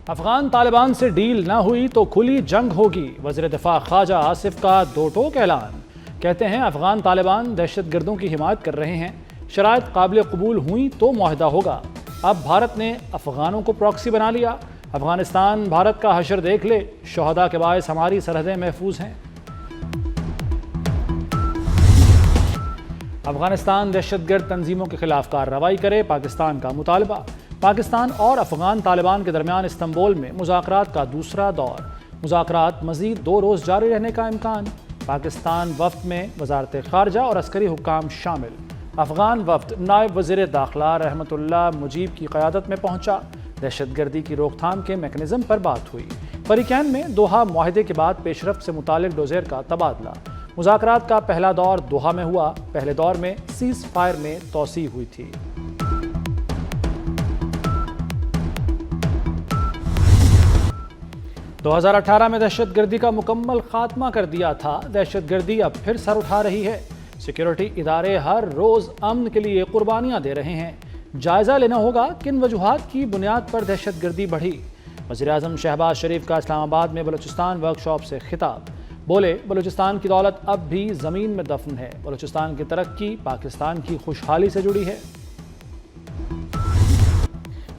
افغان طالبان سے ڈیل نہ ہوئی تو کھلی جنگ ہوگی، وزیر دفاع خواجہ آصف کا دو ٹوک اعلان۔ کہتے ہیں افغان طالبان دہشت گردوں کی حمایت کر رہے ہیں، شرائط قابل قبول ہوئیں تو معاہدہ ہوگا۔ اب بھارت نے افغانوں کو پراکسی بنا لیا، افغانستان بھارت کا حشر دیکھ لے، شہداء کے باعث ہماری سرحدیں محفوظ ہیں۔ افغانستان دہشت گرد تنظیموں کے خلاف کارروائی کرے، پاکستان کا مطالبہ۔ پاکستان اور افغان طالبان کے درمیان استنبول میں مذاکرات کا دوسرا دور، مذاکرات مزید 2 روز جاری رہنے کا امکان۔ پاکستان وفد میں وزارت خارجہ اور عسکری حکام شامل۔ افغان وفد نائب وزیر داخلہ رحمت اللہ مجیب کی قیادت میں پہنچا، دہشت گردی کی روک تھام کے میکانزم پر بات ہوئی۔ فریقین میں دوحہ معاہدے کے بعد پیش رفت سے متعلق ڈوزیر کا تبادلہ۔ مذاکرات کا پہلا دور دوحہ میں ہوا، پہلے دور میں سیز فائر میں توسیع ہوئی تھی۔ 2018 میں دہشت گردی کا مکمل خاتمہ کر دیا تھا، دہشت گردی اب پھر سر اٹھا رہی ہے۔ سیکیورٹی ادارے ہر روز امن کے لیے قربانیاں دے رہے ہیں۔ جائزہ لینا ہوگا کن وجوہات کی بنیاد پر دہشت گردی بڑھی۔ وزیراعظم شہباز شریف کا اسلام آباد میں بلوچستان ورکشاپ سے خطاب۔ بولے، بلوچستان کی دولت اب بھی زمین میں دفن ہے، بلوچستان کی ترقی پاکستان کی خوشحالی سے جڑی ہے۔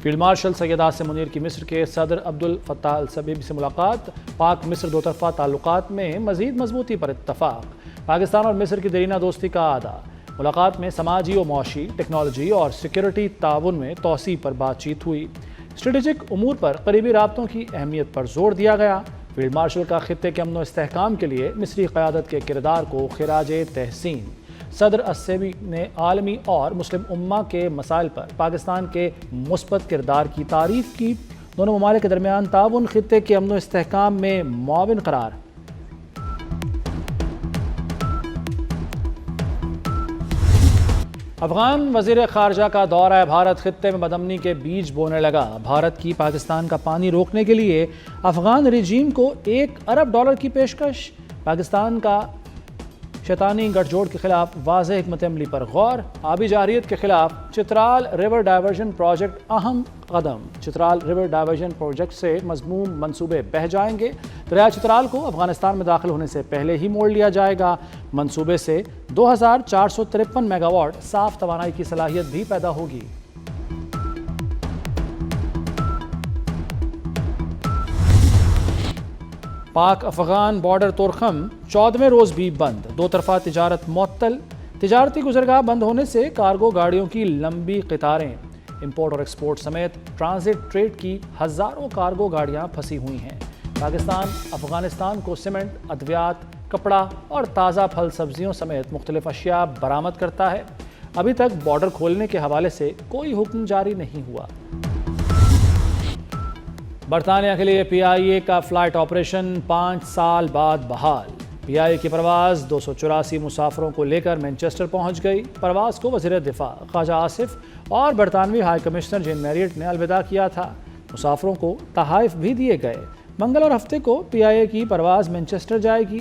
فیلڈ مارشل سید عاصم منیر کی مصر کے صدر عبد الفتاح السیسی سے ملاقات، پاک مصر دو طرفہ تعلقات میں مزید مضبوطی پر اتفاق۔ پاکستان اور مصر کی دیرینہ دوستی کا اعادہ۔ ملاقات میں سماجی و معاشی، ٹیکنالوجی اور سیکیورٹی تعاون میں توسیع پر بات چیت ہوئی۔ اسٹریٹجک امور پر قریبی رابطوں کی اہمیت پر زور دیا گیا۔ فیلڈ مارشل کا خطے کے امن و استحکام کے لیے مصری قیادت کے کردار کو خراج تحسین۔ صدر السیسی نے عالمی اور مسلم امہ کے مسائل پر پاکستان کے مثبت کردار کی تعریف کی۔ دونوں ممالک کے درمیان تعاون خطے کے امن و استحکام میں معاون قرار۔ افغان وزیر خارجہ کا دورہ بھارت، خطے میں بدامنی کے بیج بونے لگا۔ بھارت کی پاکستان کا پانی روکنے کے لیے افغان رجیم کو $1 ارب کی پیشکش۔ پاکستان کا شیطانی گٹھ جوڑ کے خلاف واضح حکمت عملی پر غور۔ آبی جارحیت کے خلاف چترال ریور ڈائیورژن پروجیکٹ اہم قدم۔ چترال ریور ڈائیورژن پروجیکٹ سے مذموم منصوبے بہہ جائیں گے۔ دریائے چترال کو افغانستان میں داخل ہونے سے پہلے ہی موڑ لیا جائے گا۔ منصوبے سے 2453 میگا واٹ صاف توانائی کی صلاحیت بھی پیدا ہوگی۔ پاک افغان بارڈر تورخم 14ویں روز بھی بند، 2 طرفہ تجارت معطل۔ تجارتی گزرگاہ بند ہونے سے کارگو گاڑیوں کی لمبی قطاریں، امپورٹ اور ایکسپورٹ سمیت ٹرانزٹ ٹریڈ کی ہزاروں کارگو گاڑیاں پھنسی ہوئی ہیں۔ پاکستان افغانستان کو سیمنٹ، ادویات، کپڑا اور تازہ پھل سبزیوں سمیت مختلف اشیاء برآمد کرتا ہے۔ ابھی تک بارڈر کھولنے کے حوالے سے کوئی حکم جاری نہیں ہوا۔ برطانیہ کے لیے PIA کا فلائٹ آپریشن 5 سال بعد بحال۔ PIA کی پرواز 284 مسافروں کو لے کر مینچسٹر پہنچ گئی۔ پرواز کو وزیر دفاع خواجہ آصف اور برطانوی ہائی کمشنر جین میریٹ نے الوداع کیا تھا۔ مسافروں کو تحائف بھی دیے گئے۔ منگل اور ہفتے کو PIA کی پرواز مینچسٹر جائے گی۔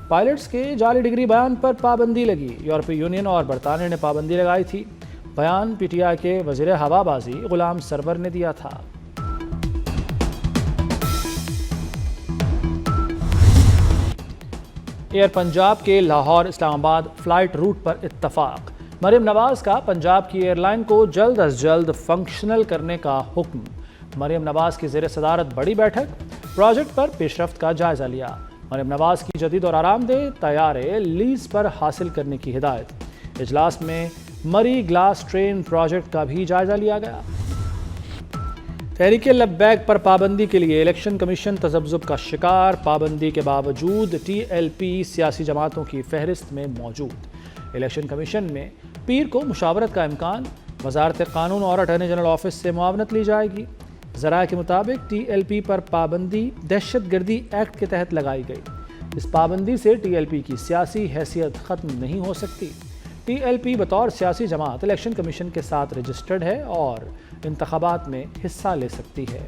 پائلٹس کے جعلی ڈگری بیان پر پابندی لگی۔ یورپی یونین اور برطانیہ نے پابندی لگائی تھی۔ بیان PTI کے وزیر ہوا بازی غلام سرور نے دیا تھا۔ ایئر پنجاب کے لاہور اسلام آباد فلائٹ روٹ پر اتفاق۔ مریم نواز کا پنجاب کی ایئر لائن کو جلد از جلد فنکشنل کرنے کا حکم۔ مریم نواز کی زیر صدارت بڑی بیٹھک، پروجیکٹ پر پیش رفت کا جائزہ لیا۔ مریم نواز کی جدید اور آرام دہ طیارے لیز پر حاصل کرنے کی ہدایت۔ اجلاس میں مری گلاس ٹرین پروجیکٹ کا بھی جائزہ لیا گیا۔ تحریک لبیک پر پابندی کے لیے الیکشن کمیشن تذبذب کا شکار، پابندی کے باوجود TLP سیاسی جماعتوں کی فہرست میں موجود۔ الیکشن کمیشن میں پیر کو مشاورت کا امکان، وزارت قانون اور اٹارنی جنرل آفس سے معاونت لی جائے گی۔ ذرائع کے مطابق TLP پر پابندی دہشت گردی ایکٹ کے تحت لگائی گئی۔ اس پابندی سے TLP کی سیاسی حیثیت ختم نہیں ہو سکتی۔ TLP بطور سیاسی جماعت الیکشن کمیشن کے ساتھ رجسٹرڈ ہے اور انتخابات میں حصہ لے سکتی ہے۔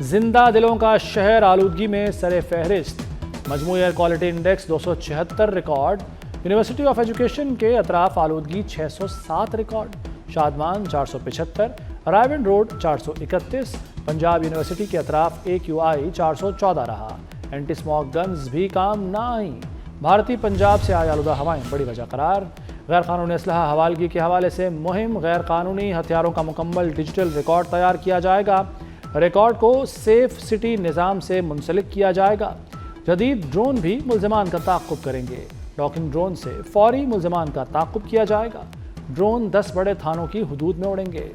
زندہ دلوں کا شہر آلودگی میں سر فہرست، مجموعی air quality index 276 record, university of education کے اطراف آلودگی 607 record, Shadman 475، Raiwind road 431، Punjab university کے اطراف AQI 414 رہا۔ اینٹی اسموگ گنز بھی کام نہ آئیں، بھارتی پنجاب سے آئی آلودہ ہوائیں بڑی وجہ قرار۔ غیر قانونی اسلحہ حوالگی کے حوالے سے مہم، غیر قانونی ہتھیاروں کا مکمل ڈیجیٹل ریکارڈ تیار کیا جائے گا، ریکارڈ کو سیف سٹی نظام سے منسلک کیا جائے گا۔ جدید ڈرون بھی ملزمان کا تعاقب کریں گے، ڈاکنگ ڈرون سے فوری ملزمان کا تعاقب کیا جائے گا، ڈرون 10 بڑے تھانوں کی حدود میں اڑیں گے۔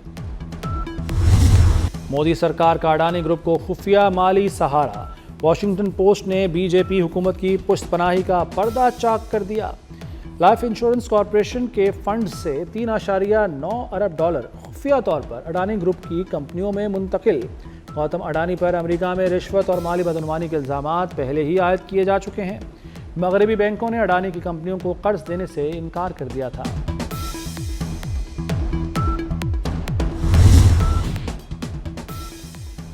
مودی سرکار کا اڈانی گروپ کو خفیہ مالی سہارا، واشنگٹن پوسٹ نے BJP حکومت کی پشت پناہی کا پردہ چاک کر دیا۔ لائف انشورنس کارپوریشن کے فنڈ سے $3.9 ارب خفیہ طور پر اڈانی گروپ کی کمپنیوں میں منتقل۔ گوتم اڈانی پر امریکہ میں رشوت اور مالی بدعنوانی کے الزامات پہلے ہی عائد کیے جا چکے ہیں۔ مغربی بینکوں نے اڈانی کی کمپنیوں کو قرض دینے سے انکار کر دیا تھا۔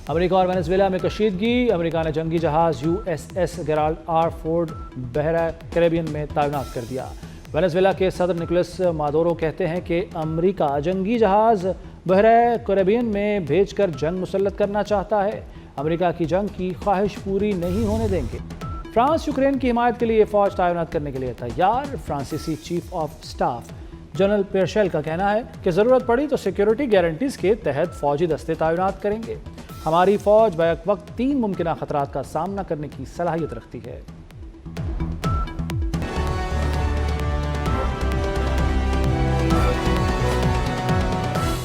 امریکہ اور وینزویلا میں کشیدگی، امریکہ نے جنگی جہاز USS گیرالڈ آر فورڈ بحیرہ کیریبین میں تعینات کر دیا۔ وینزویلا کے صدر نکولس مادورو کہتے ہیں کہ امریکہ جنگی جہاز بحیرہ کیریبین میں بھیج کر جنگ مسلط کرنا چاہتا ہے، امریکہ کی جنگ کی خواہش پوری نہیں ہونے دیں گے۔ فرانس یوکرین کی حمایت کے لیے فوج تعینات کرنے کے لیے تیار، فرانسیسی چیف آف سٹاف جنرل پیرشیل کا کہنا ہے کہ ضرورت پڑی تو سیکیورٹی گارنٹیز کے تحت فوجی دستے تعینات کریں گے۔ ہماری فوج بیک وقت 3 ممکنہ خطرات کا سامنا کرنے کی صلاحیت رکھتی ہے۔